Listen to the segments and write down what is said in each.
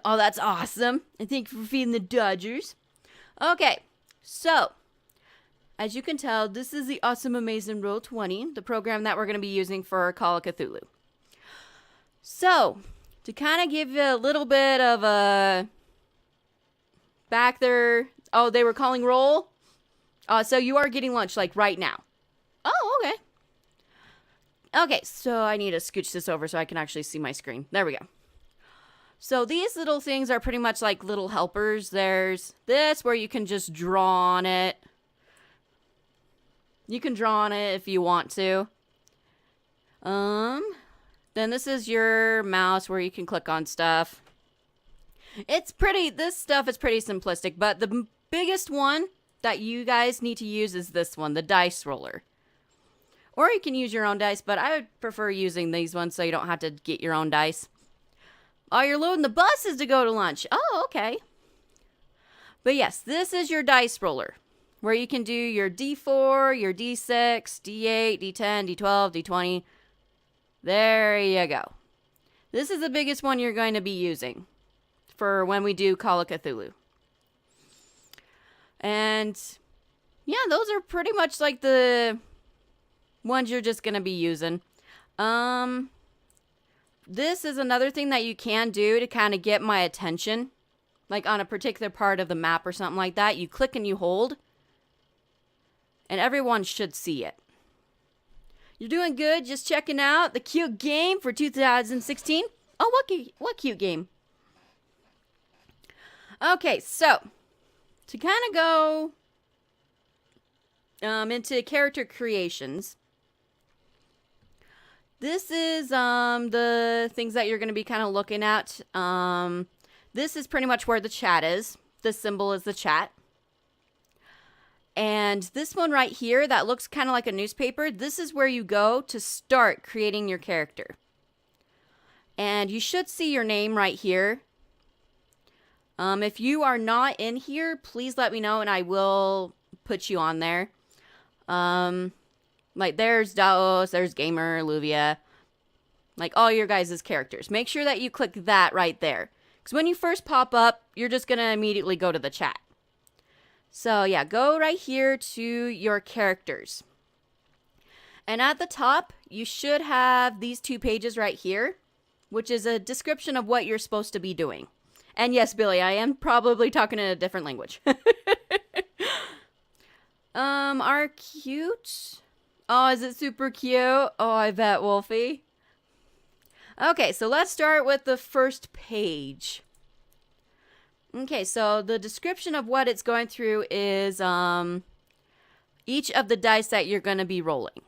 Oh, that's awesome. And thank you for feeding the Dodgers. Okay, so as you can tell, this is the Awesome Amazing Roll 20, the program that we're going to be using for Call of Cthulhu. So, to kind of give you a little bit of a back there. Oh, they were calling roll? So you are getting lunch, like, right now. Oh, okay. Okay, so I need to scooch this over so I can actually see my screen. There we go. So these little things are pretty much like little helpers. There's this where you can just draw on it. You can draw on it if you want to. Then this is your mouse where you can click on stuff. This stuff is pretty simplistic, but the biggest one that you guys need to use is this one, the dice roller. Or you can use your own dice, but I would prefer using these ones so you don't have to get your own dice. Oh, you're loading the buses to go to lunch. Oh, okay. But yes, this is your dice roller, where you can do your D4, your D6, D8, D10, D12, D20. There you go. This is the biggest one you're going to be using for when we do Call of Cthulhu. And yeah, those are pretty much like the ones you're just going to be using. This is another thing that you can do to kind of get my attention. Like on a particular part of the map or something like that. You click and you hold. And everyone should see it. You're doing good. Just checking out the cute game for 2016. Oh, what cute game? Okay, so to kind of go into character creations. This is the things that you're going to be kind of looking at. This is pretty much where the chat is. This symbol is the chat. And this one right here that looks kind of like a newspaper, this is where you go to start creating your character. And you should see your name right here. If you are not in here, please let me know and I will put you on there. Like there's Daos, there's Gamer, Luvia. Like all your guys' characters. Make sure that you click that right there. Because when you first pop up, you're just going to immediately go to the chat. So yeah, go right here to your characters. And at the top, you should have these two pages right here, which is a description of what you're supposed to be doing. And yes, Billy, I am probably talking in a different language. Are cute? Oh, is it super cute? Oh, I bet, Wolfie. Okay, so let's start with the first page. Okay, so the description of what it's going through is each of the dice that you're going to be rolling.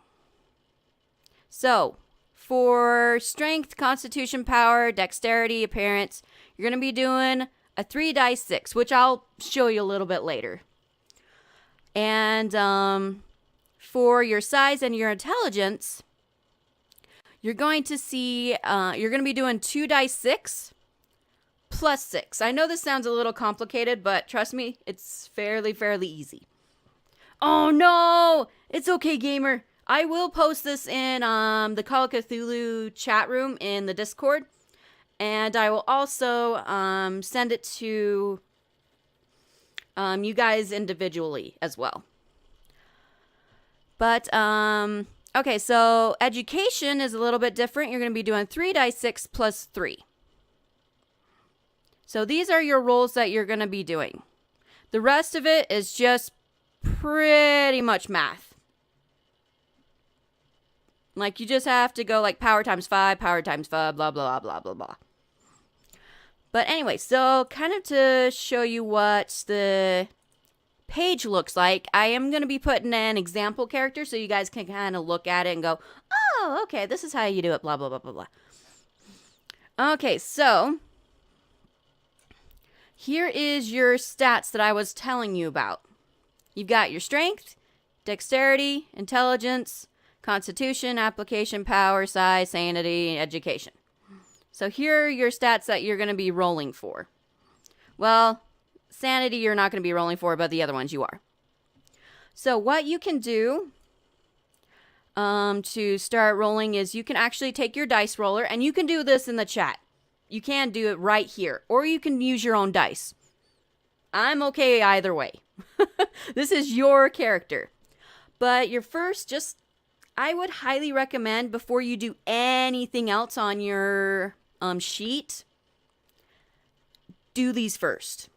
So, for strength, constitution, power, dexterity, appearance, you're going to be doing a 3 dice 6, which I'll show you a little bit later. And for your size and your intelligence, you're going to see, you're going to be doing 2 dice 6 plus 6. I know this sounds a little complicated, but trust me, it's fairly easy. Oh no! It's okay, gamer. I will post this in the Call of Cthulhu chat room in the Discord. And I will also send it to you guys individually as well. But, okay, so education is a little bit different. You're going to be doing 3 dice 6 plus 3. So these are your rolls that you're going to be doing. The rest of it is just pretty much math. Like, you just have to go like power times 5, power times 5, blah, blah, blah, blah, blah. But anyway, so kind of to show you what the page looks like, I am going to be putting an example character so you guys can kind of look at it and go, oh, okay, this is how you do it, blah, blah, blah, blah, blah. Okay, so here is your stats that I was telling you about. You've got your strength, dexterity, intelligence, constitution, application, power, size, sanity, education. So here are your stats that you're going to be rolling for. Well, sanity you're not going to be rolling for, but the other ones you are. So what you can do to start rolling is you can actually take your dice roller, and you can do this in the chat. you can do it right here, or you can use your own dice. I'm okay either way. This is your character. But your first, I would highly recommend before you do anything else on your sheet, do these first.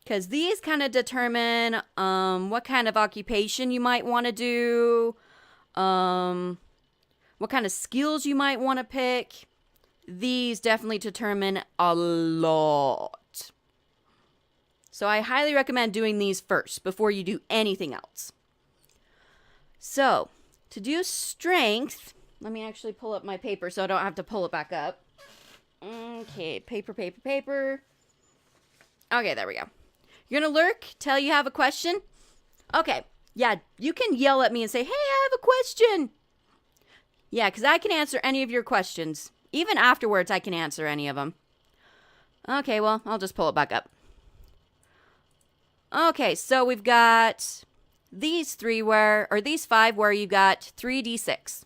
Because these kind of determine what kind of occupation you might want to do, what kind of skills you might want to pick. These definitely determine a lot. So I highly recommend doing these first before you do anything else. So, to do strength, let me actually pull up my paper so I don't have to pull it back up. Okay, paper. Okay, there we go. You're going to lurk till you have a question? Okay, yeah, you can yell at me and say, hey, I have a question. Yeah, because I can answer any of your questions. Even afterwards, I can answer any of them. Okay, well, I'll just pull it back up. Okay, so we've got these these 5 where you got 3d6.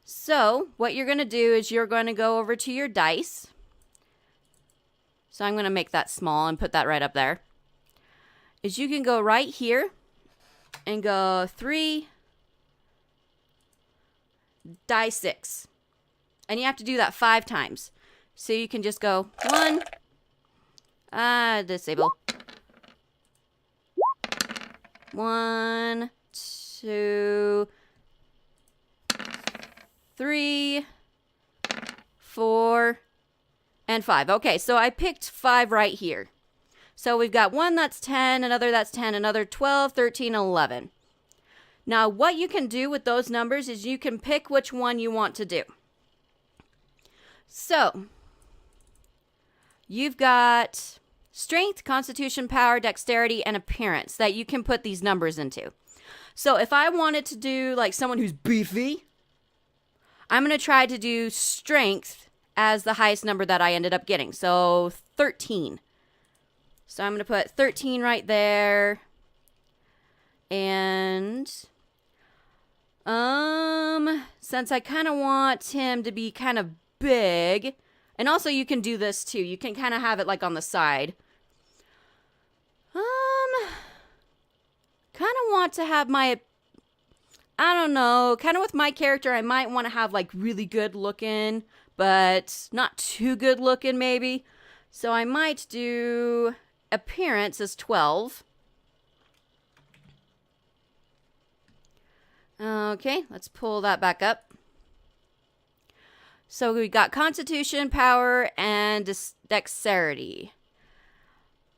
So what you're going to do is you're going to go over to your dice. So I'm going to make that small and put that right up there. Is you can go right here and go 3 die 6. And you have to do that 5 times. So you can just go 1, disable. 1, 2, 3, 4, and 5. Okay, so I picked 5 right here. So we've got one that's 10, another that's 10, another 12, 13, 11. Now, what you can do with those numbers is you can pick which one you want to do. So, you've got strength, constitution, power, dexterity, and appearance that you can put these numbers into. So if I wanted to do like someone who's beefy, I'm going to try to do strength as the highest number that I ended up getting. So 13. So I'm going to put 13 right there. And since I kind of want him to be kind of big, and also you can do this too. You can kind of have it like on the side. Kind of want to have my, I don't know, kind of with my character, I might want to have like really good looking, but not too good looking maybe. So I might do appearance as 12. Okay, let's pull that back up. So we got constitution, power, and dexterity.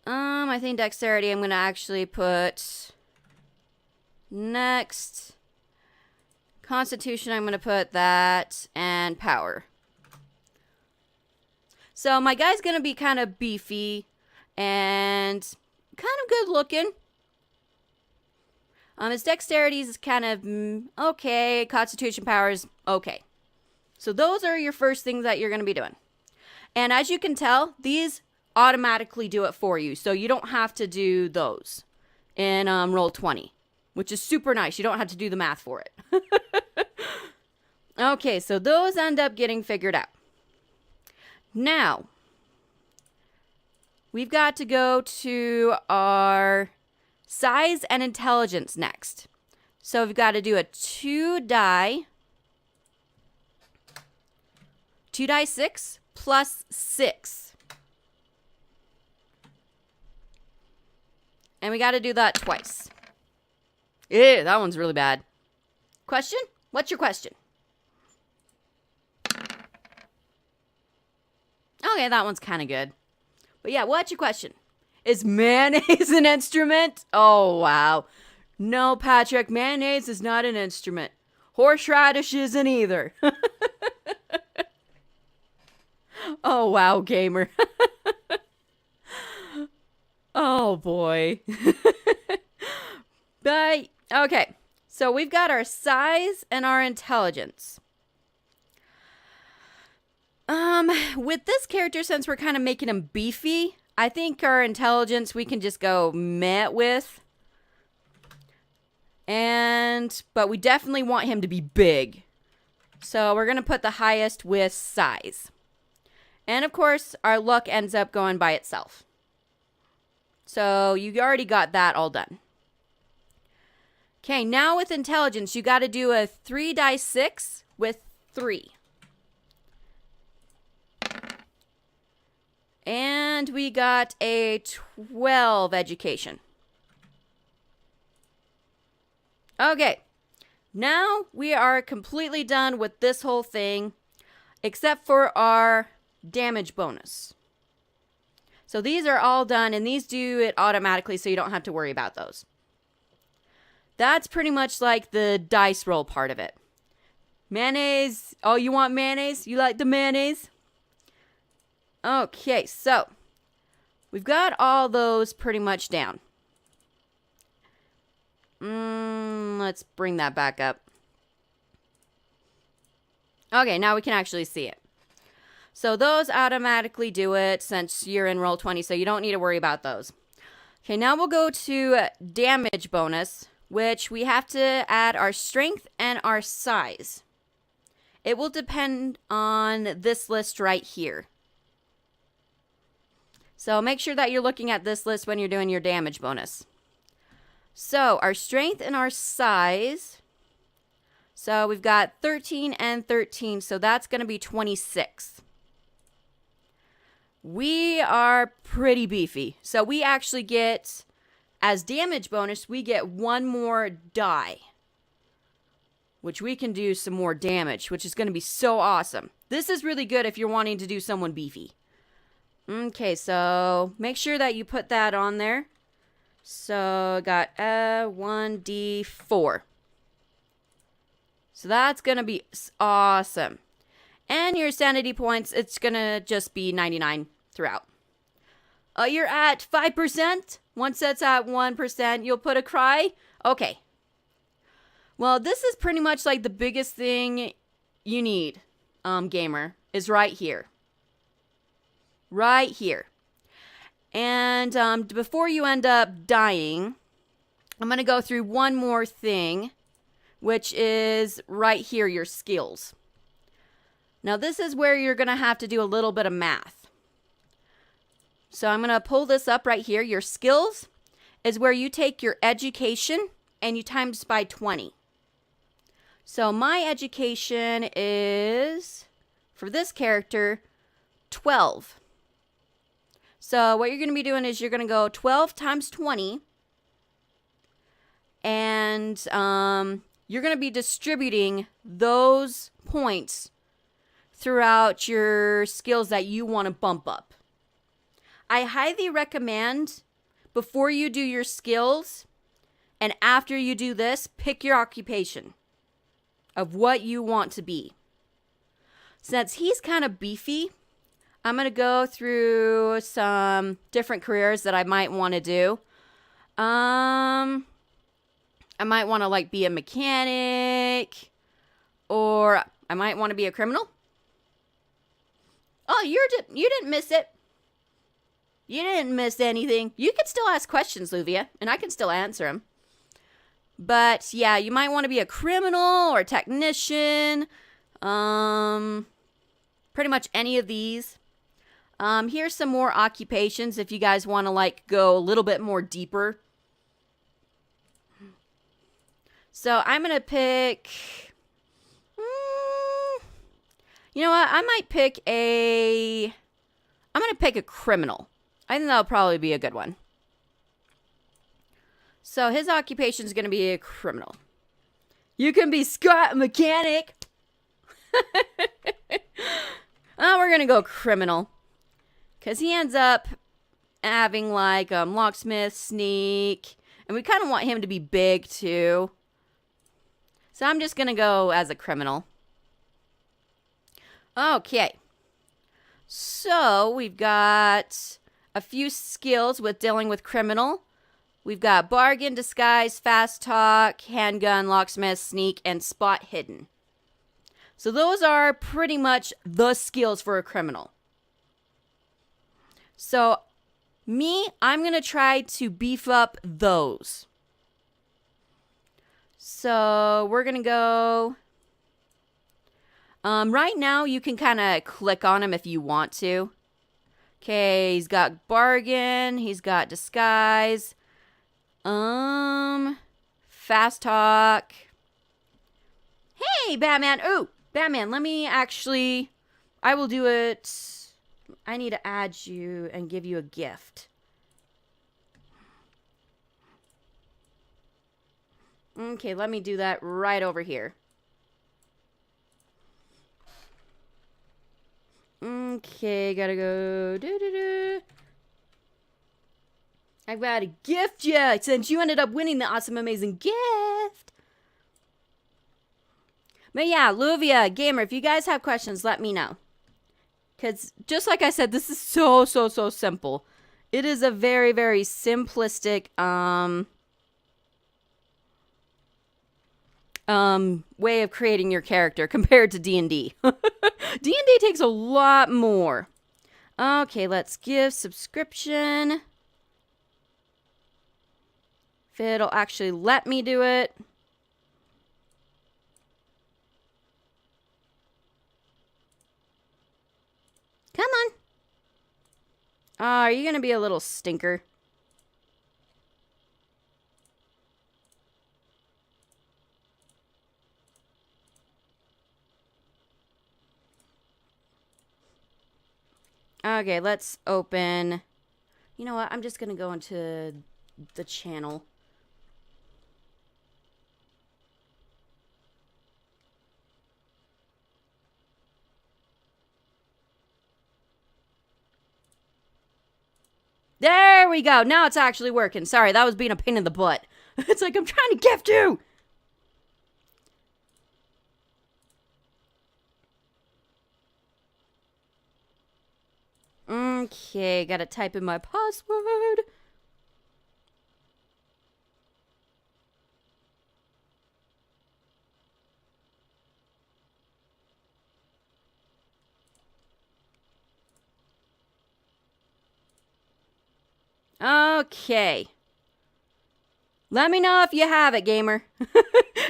I think dexterity I'm going to actually put next. Constitution I'm going to put that, and power. So my guy's going to be kind of beefy and kind of good looking. His dexterity is kind of okay. Constitution, power is okay. So those are your first things that you're going to be doing. And as you can tell, these automatically do it for you. So you don't have to do those in Roll20, which is super nice. You don't have to do the math for it. Okay, so those end up getting figured out. Now, we've got to go to our size and intelligence next. So we've got to do a 2 die 6 plus 6. And we got to do that twice. Ew, that one's really bad. Question? What's your question? Okay, that one's kind of good. But yeah, what's your question? Is mayonnaise an instrument? Oh, wow. No, Patrick, mayonnaise is not an instrument. Horseradish isn't either. Oh, wow, gamer. Oh, boy. But, okay. So we've got our size and our intelligence. With this character, since we're kind of making him beefy, I think our intelligence we can just go meh with. But we definitely want him to be big. So we're going to put the highest with size. And of course, our luck ends up going by itself. So you already got that all done. Okay, now with intelligence, you got to do a 3 die 6 with 3. And we got a 12 education. Okay, now we are completely done with this whole thing, except for our damage bonus. So these are all done, and these do it automatically, so you don't have to worry about those. That's pretty much like the dice roll part of it. Mayonnaise. Oh, you want mayonnaise? You like the mayonnaise? Okay, so we've got all those pretty much down. Let's bring that back up. Okay, now we can actually see it. So those automatically do it since you're in roll 20, so you don't need to worry about those. Okay, now we'll go to damage bonus, which we have to add our strength and our size. It will depend on this list right here. So make sure that you're looking at this list when you're doing your damage bonus. So our strength and our size. So we've got 13 and 13, so that's going to be 26. We are pretty beefy. So we actually get, as damage bonus, we get 1 more die, which we can do some more damage, which is going to be so awesome. This is really good if you're wanting to do someone beefy. Okay, so make sure that you put that on there. So I got 1d4. So that's going to be awesome. And your sanity points, it's going to just be 99 throughout. You're at 5%. One set's at 1%. You'll put a cry. Okay. Well, this is pretty much like the biggest thing you need, gamer, is right here. Right here. And before you end up dying, I'm going to go through one more thing, which is right here, your skills. Now, this is where you're going to have to do a little bit of math. So I'm going to pull this up right here. Your skills is where you take your education and you times by 20. So my education is, for this character, 12. So what you're going to be doing is you're going to go 12 times 20. And you're going to be distributing those points throughout your skills that you want to bump up. I highly recommend, before you do your skills and after you do this, pick your occupation of what you want to be. Since he's kind of beefy, I'm going to go through some different careers that I might want to do. I might want to be a mechanic, or I might want to be a criminal. Oh, you didn't miss it. You didn't miss anything. You can still ask questions, Luvia, and I can still answer them. But yeah, you might want to be a criminal or a technician. Pretty much any of these. Here's some more occupations if you guys want to go a little bit more deeper. So I'm going to pick, you know what? I'm going to pick a criminal. I think that'll probably be a good one. So his occupation is going to be a criminal. You can be Scott Mechanic. We're going to go criminal. Because he ends up having locksmith, sneak. And we kind of want him to be big too. So I'm just going to go as a criminal. Okay. So we've got a few skills with dealing with criminal. We've got bargain, disguise, fast talk, handgun, locksmith, sneak, and spot hidden. So those are pretty much the skills for a criminal. So I'm going to try to beef up those. So we're going to go Right now, you can kind of click on him if you want to. Okay, he's got bargain. He's got disguise. Fast talk. Hey, Batman. Ooh, Batman, let me actually... I will do it. I need to add you and give you a gift. Okay, let me do that right over here. Okay, gotta go. I've got to gift you since you ended up winning the awesome, amazing gift. But yeah, Luvia, Gamer, if you guys have questions, let me know. Because just like I said, this is so simple. It is a very, very simplistic way of creating your character compared to D&D. D&D takes a lot more. Okay, let's give subscription. If it'll actually let me do it. Come on. Oh, are you going to be a little stinker? Okay, let's open. You know what? I'm just going to go into the channel. There we go. Now it's actually working. Sorry, that was being a pain in the butt. It's like I'm trying to gift you. Okay, gotta type in my password. Okay. Let me know if you have it, gamer.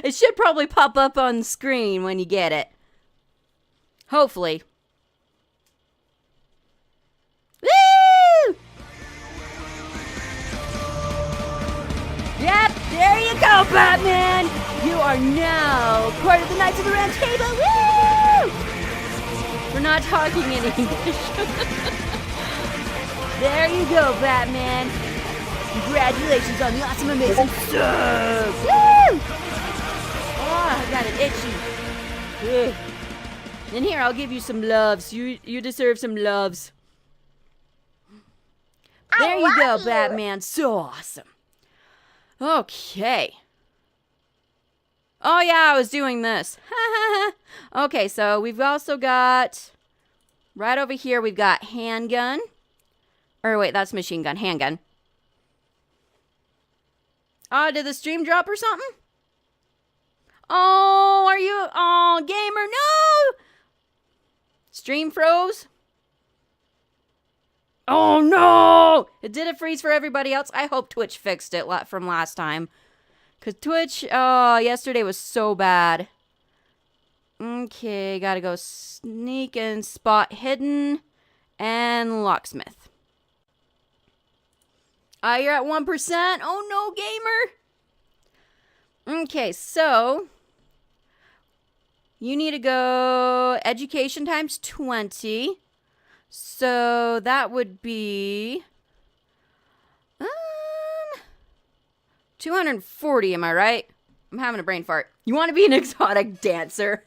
It should probably pop up on the screen when you get it. Hopefully. Woo! Yep, there you go, Batman! You are now part of the Knights of the Round Table. Woo! We're not talking in English. There you go, Batman. Congratulations on the awesome, amazing stuff. Woo! Oh, I got it itchy. Ugh. And here, I'll give you some loves. You deserve some loves. There you go, Batman. So awesome. Okay. Oh, yeah, I was doing this. Okay, so we've also got... Right over here, we've got handgun. Or wait, that's machine gun. Handgun. Oh, did the stream drop or something? Oh, are you... Oh, gamer, no! Stream froze? Oh, no! It did it freeze for everybody else. I hope Twitch fixed it from last time. Because Twitch, yesterday was so bad. Okay, gotta go sneak and spot hidden and locksmith. You're at 1%. Oh, no, gamer. Okay, so you need to go education times 20. So that would be 240, am I right? I'm having a brain fart. You want to be an exotic dancer?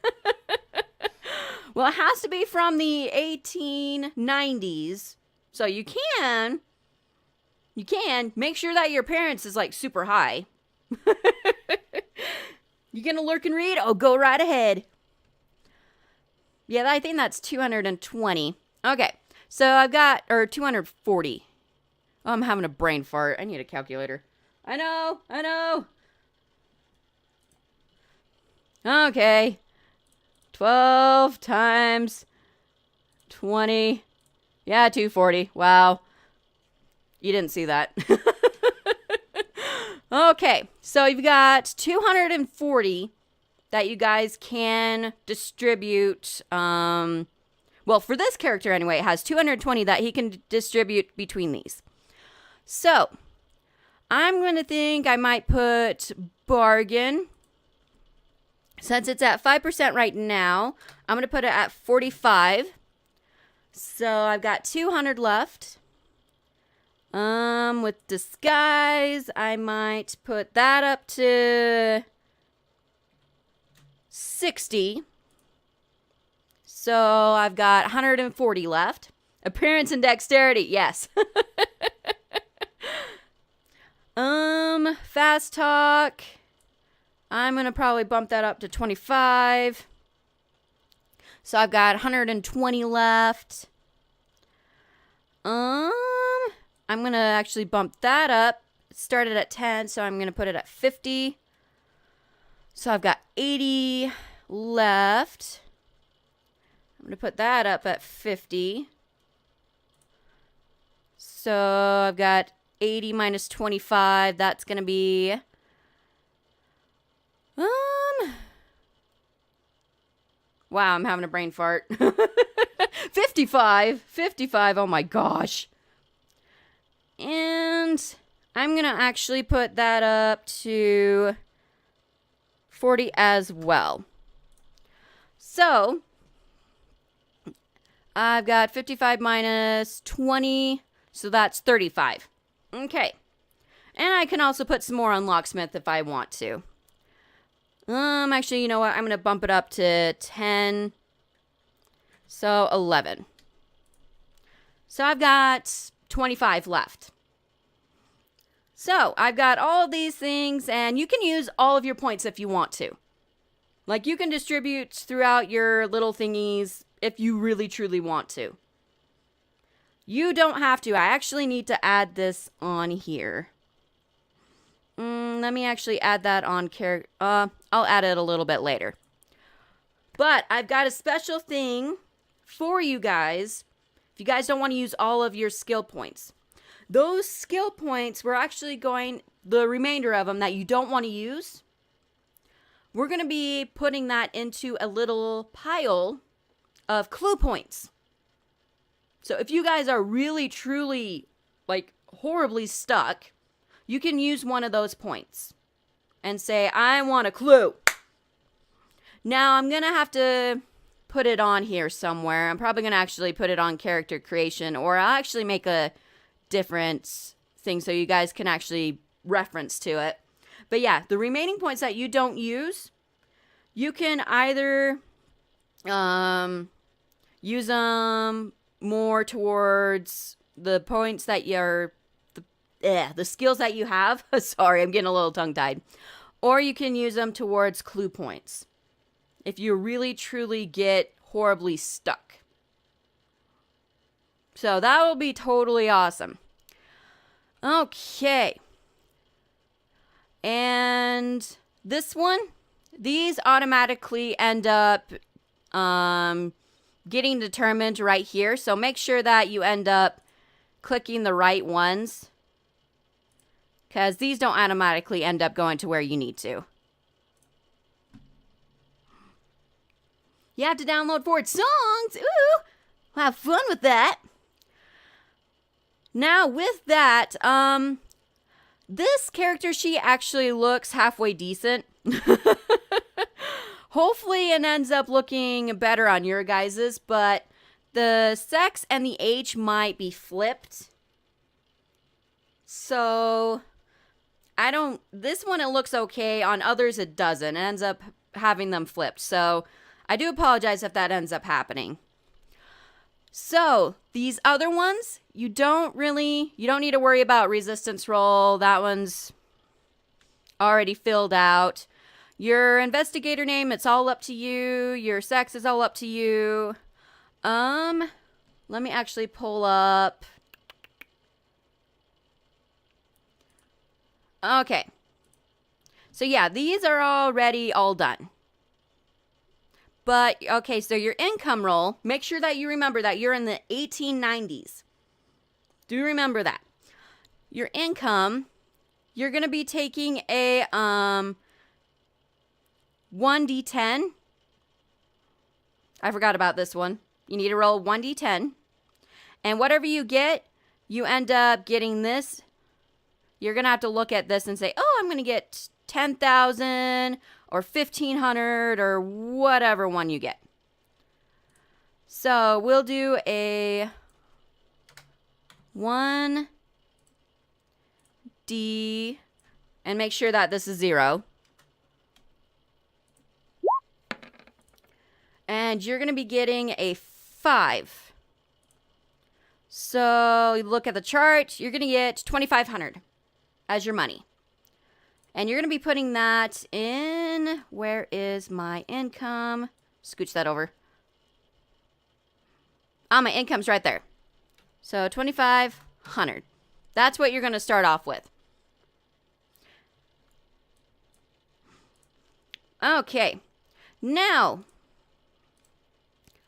Well, it has to be from the 1890s. So you can make sure that your parents is like super high. You gonna lurk and read? Oh, go right ahead. Yeah, I think that's 220. Okay, so I've got, or 240. Oh, I'm having a brain fart. I need a calculator. I know. Okay. 12 times 20. Yeah, 240. Wow. You didn't see that. Okay, so you've got 240 that you guys can distribute. Well, for this character anyway, it has 220 that he can distribute between these. So, I'm going to think I might put bargain. Since it's at 5% right now, I'm going to put it at 45. So, I've got 200 left. With disguise, I might put that up to 60. So I've got 140 left. Appearance and dexterity, yes. Fast talk. I'm gonna probably bump that up to 25. So I've got 120 left. I'm going to actually bump that up. It started at 10, so I'm going to put it at 50. So I've got 80 left. I'm going to put that up at 50. So I've got 80 minus 25. That's going to be... Wow, I'm having a brain fart. 55. 55, oh my gosh. And I'm going to actually put that up to 40 as well. So, I've got 55 minus 20, so that's 35. Okay. And I can also put some more on locksmith if I want to. Actually, you know what? I'm going to bump it up to 10. So, 11. So, I've got 25 left. So, I've got all of these things, and you can use all of your points if you want to. Like, you can distribute throughout your little thingies if you really, truly want to. You don't have to. I actually need to add this on here. Let me actually add that on character. I'll add it a little bit later. But I've got a special thing for you guys if you guys don't want to use all of your skill points. Those skill points, we're actually going, the remainder of them that you don't want to use, we're going to be putting that into a little pile of clue points. So if you guys are really, truly, like, horribly stuck, you can use one of those points and say, I want a clue. Now, I'm going to have to put it on here somewhere. I'm probably going to actually put it on character creation, or I'll actually make a different thing so you guys can actually reference to it. But yeah, the remaining points that you don't use, you can either use them more towards the points that you're, the skills that you have. Sorry, I'm getting a little tongue-tied. Or you can use them towards clue points if you really, truly get horribly stuck. So that will be totally awesome. Okay. And this one, these automatically end up getting determined right here. So make sure that you end up clicking the right ones, because these don't automatically end up going to where you need to. You have to download 4 songs. Ooh, we'll have fun with that. Now, with that, this character sheet actually looks halfway decent. Hopefully it ends up looking better on your guys's, but the sex and the age might be flipped. So, this one it looks okay, on others it doesn't. It ends up having them flipped. So, I do apologize if that ends up happening. So, these other ones, you don't need to worry about resistance roll. That one's already filled out. Your investigator name, it's all up to you. Your sex is all up to you. Let me actually pull up. Okay. So yeah, these are already all done. But, okay, so your income roll, make sure that you remember that you're in the 1890s. Do remember that. Your income, you're going to be taking a 1d10. I forgot about this one. You need to roll 1d10. And whatever you get, you end up getting this. You're going to have to look at this and say, oh, I'm going to get 10,000 or 1,500 or whatever one you get. So we'll do a 1d and make sure that this is 0. And you're going to be getting a 5. So you look at the chart, you're going to get 2,500 as your money. And you're going to be putting that in, where is my income? Scooch that over. My income's right there. So 2,500. That's what you're going to start off with. Okay. Now,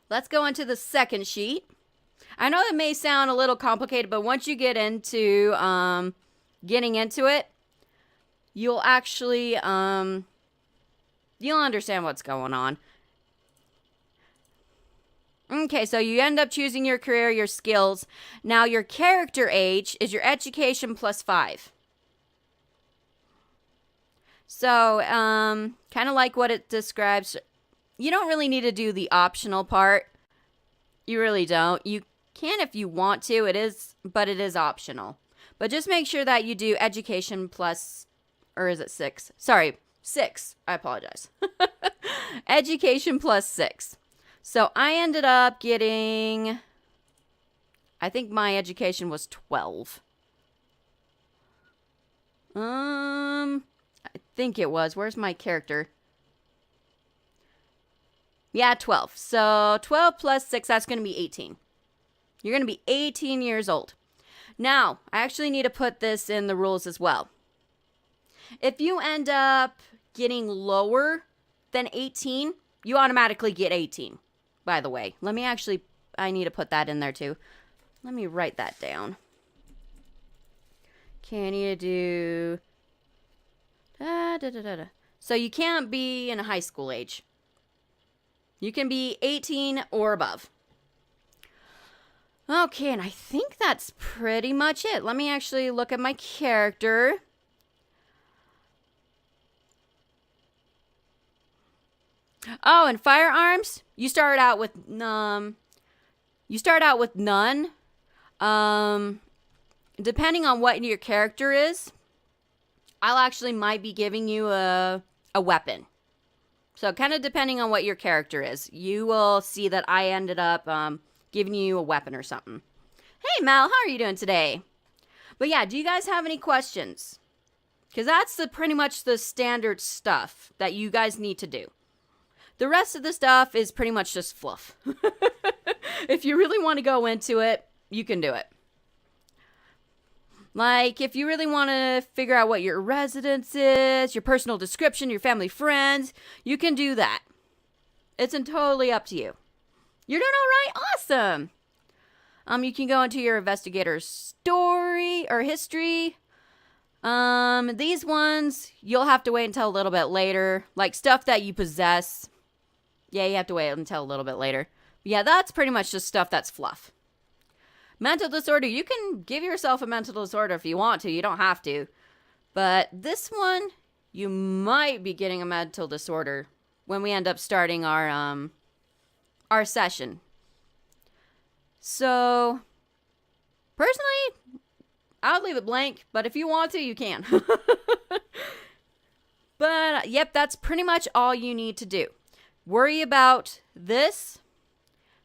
let's go into the second sheet. I know it may sound a little complicated, but once you get into getting into it, you'll actually you'll understand what's going on. Okay, so you end up choosing your career, your skills. Now your character age is your education plus 5. So, kind of like what it describes. You don't really need to do the optional part. You really don't. You can if you want to. It is optional. But just make sure that you do education plus, or is it 6? Sorry, 6. I apologize. Education plus 6. So I ended up getting, I think my education was 12. I think it was. Where's my character? Yeah, 12. So 12 plus 6, that's going to be 18. You're going to be 18 years old. Now, I actually need to put this in the rules as well. If you end up getting lower than 18, you automatically get 18, by the way. I need to put that in there too. Let me write that down. Can you do... So you can't be in a high school age. You can be 18 or above. Okay, and I think that's pretty much it. Let me actually look at my character. Oh, and firearms, you start out with none. Depending on what your character is, I'll actually might be giving you a weapon. So kind of depending on what your character is, you will see that I ended up giving you a weapon or something. Hey, Mal, how are you doing today? But yeah, do you guys have any questions? Because that's pretty much the standard stuff that you guys need to do. The rest of the stuff is pretty much just fluff. If you really want to go into it, you can do it. Like, if you really want to figure out what your residence is, your personal description, your family, friends, you can do that. It's totally up to you. You're doing all right? Awesome. You can go into your investigator's story or history. These ones, you'll have to wait until a little bit later. Like, stuff that you possess. Yeah, you have to wait until a little bit later. But yeah, that's pretty much just stuff that's fluff. Mental disorder, you can give yourself a mental disorder if you want to. You don't have to. But this one, you might be getting a mental disorder when we end up starting our session. So, personally, I would leave it blank. But if you want to, you can. But, yep, that's pretty much all you need to do. Worry about this,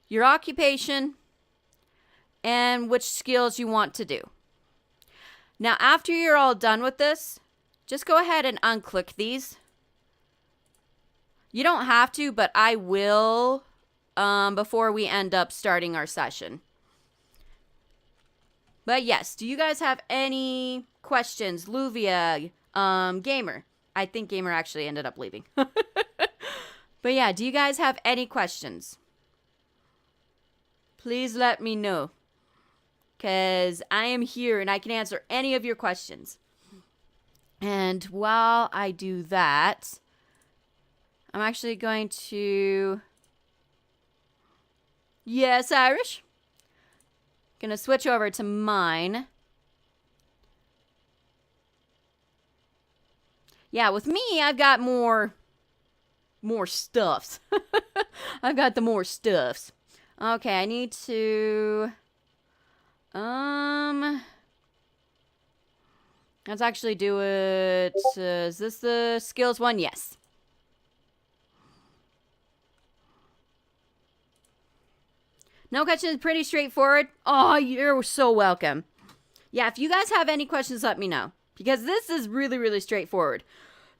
your occupation, and which skills you want to do. Now, after you're all done with this, just go ahead and unclick these. You don't have to, but I will before we end up starting our session. But yes, do you guys have any questions? Luvia, Gamer. I think Gamer actually ended up leaving. But yeah, do you guys have any questions? Please let me know. Because I am here and I can answer any of your questions. And while I do that, I'm actually going to... Yes, Irish. Gonna switch over to mine. Yeah, with me, I've got more stuffs. I've got the more stuffs. Okay, I need to... Let's actually do it. Is this the skills one? Yes. No questions, pretty straightforward. Oh, you're so welcome. Yeah, if you guys have any questions, let me know. Because this is really, really straightforward.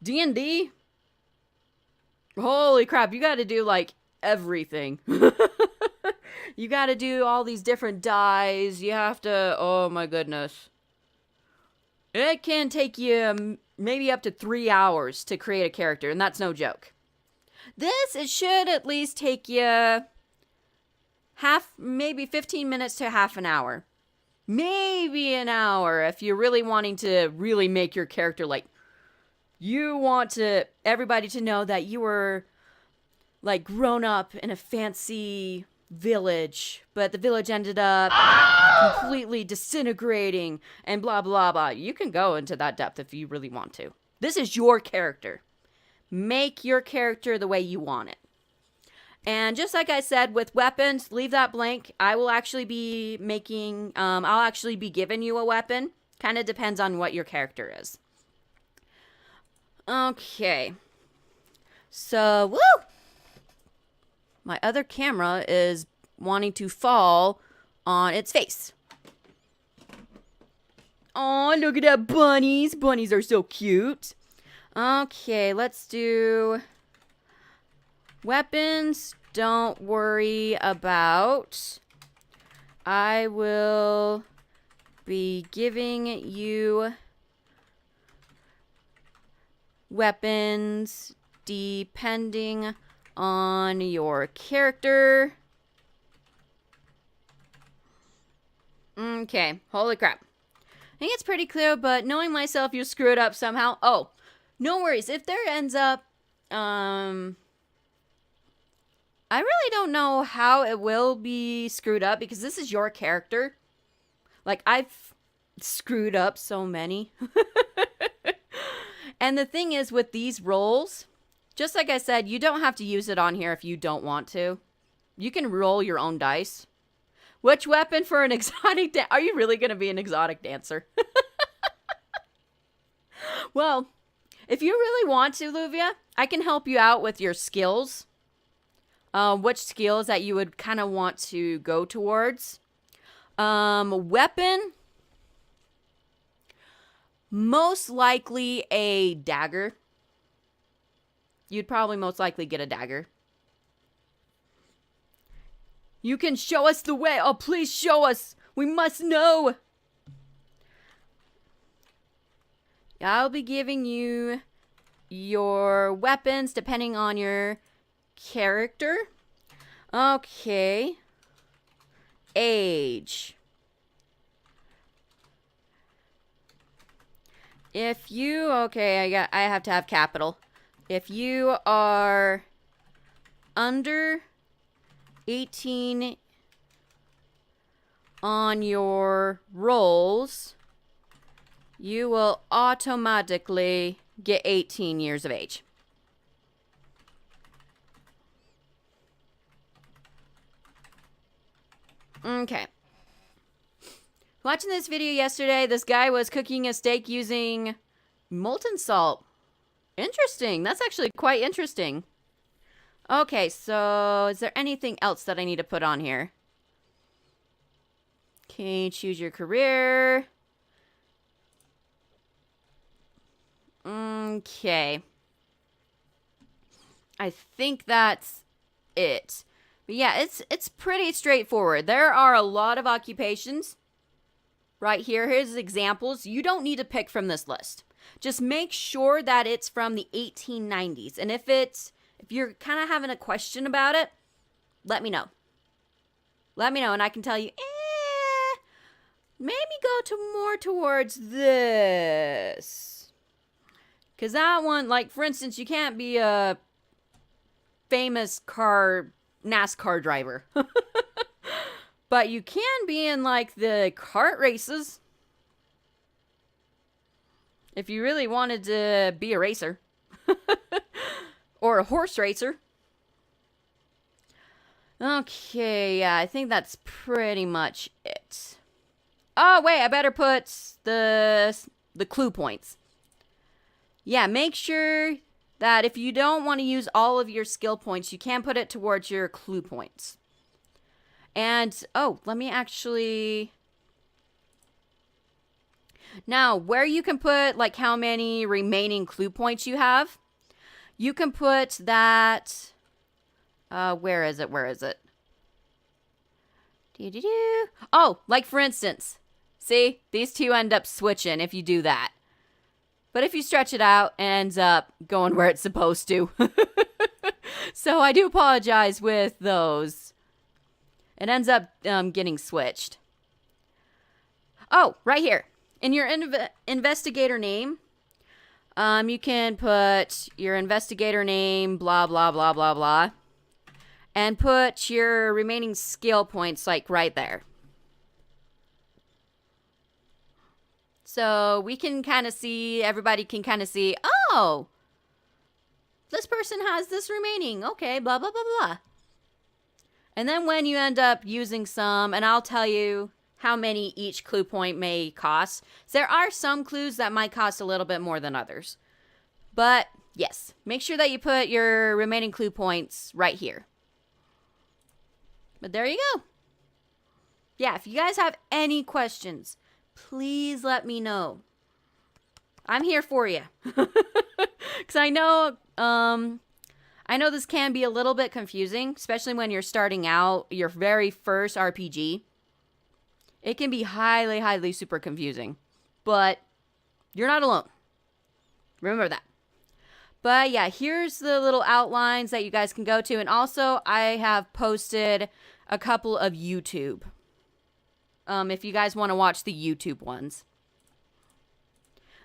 D&D? Holy crap, you gotta do, like, everything. You gotta do all these different dies. You have to... Oh, my goodness. It can take you maybe up to 3 hours to create a character, and that's no joke. This, it should at least take you... maybe 15 minutes to half an hour. Maybe an hour if you're really wanting to really make your character, like, you want everybody to know that you were, like, grown up in a fancy village, but the village ended up completely disintegrating and blah, blah, blah. You can go into that depth if you really want to. This is your character. Make your character the way you want it. And just like I said, with weapons, leave that blank. I will actually be making, I'll actually be giving you a weapon. Kind of depends on what your character is. Okay. So, woo! My other camera is wanting to fall on its face. Oh, look at that bunnies. Bunnies are so cute. Okay, let's do... Weapons, don't worry about. I will be giving you weapons depending on your character. Okay, holy crap. I think it's pretty clear, but knowing myself, you screw it up somehow. Oh, no worries. If there ends up, I really don't know how it will be screwed up because this is your character. Like, I've screwed up so many. And the thing is with these rolls, just like I said, you don't have to use it on here if you don't want to. You can roll your own dice. Which weapon for an exotic Are you really going to be an exotic dancer? Well, if you really want to, Luvia, I can help you out with your skills. Which skills that you would kind of want to go towards. Weapon. Most likely a dagger. You'd probably most likely get a dagger. You can show us the way. Oh, please show us. We must know. I'll be giving you your weapons depending on your character. Okay. Age. If you, okay, I have to have capital. If you are under 18 on your rolls, you will automatically get 18 years of age. Okay. Watching this video yesterday, this guy was cooking a steak using molten salt. Interesting. That's actually quite interesting. Okay, so is there anything else that I need to put on here? Okay, choose your career. Okay. I think that's it. But yeah, it's pretty straightforward. There are a lot of occupations. Right here, here's examples. You don't need to pick from this list. Just make sure that it's from the 1890s. And if you're kind of having a question about it, let me know. Let me know and I can tell you, maybe go more towards this. Because that one, like, for instance, you can't be a famous NASCAR driver. But you can be in like the kart races. If you really wanted to be a racer. Or a horse racer. Okay, yeah, I think that's pretty much it. Oh, wait, I better put the clue points. Yeah, make sure that if you don't want to use all of your skill points, you can put it towards your clue points. And, oh, let me actually... Now, where you can put, like, how many remaining clue points you have, you can put that... where is it? Oh, like, for instance, see? These two end up switching if you do that. But if you stretch it out, it ends up going where it's supposed to. So I do apologize with those. It ends up getting switched. Oh, right here. In your investigator name, you can put your investigator name, blah, blah, blah, blah, blah. And put your remaining skill points, like, right there. So we can kind of see, everybody can kind of see, oh, this person has this remaining. Okay, blah, blah, blah, blah. And then when you end up using some, and I'll tell you how many each clue point may cost. So there are some clues that might cost a little bit more than others. But yes, make sure that you put your remaining clue points right here. But there you go. Yeah, if you guys have any questions, please let me know. I'm here for you. Because I know this can be a little bit confusing, especially when you're starting out your very first RPG. It can be highly, highly super confusing. But you're not alone. Remember that. But yeah, here's the little outlines that you guys can go to. And also, I have posted a couple of YouTube. If you guys want to watch the YouTube ones.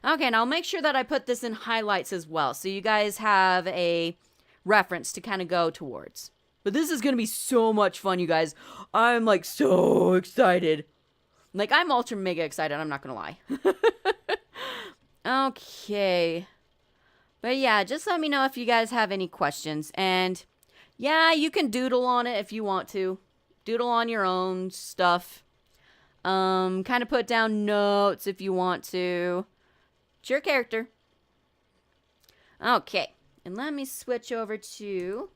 Okay, and I'll make sure that I put this in highlights as well. So you guys have a reference to kind of go towards. But this is going to be so much fun, you guys. I'm like so excited. Like, I'm ultra mega excited. I'm not going to lie. Okay. But yeah, just let me know if you guys have any questions. And yeah, you can doodle on it if you want to. Doodle on your own stuff. Kind of put down notes if you want to. It's your character. Okay. And let me switch over to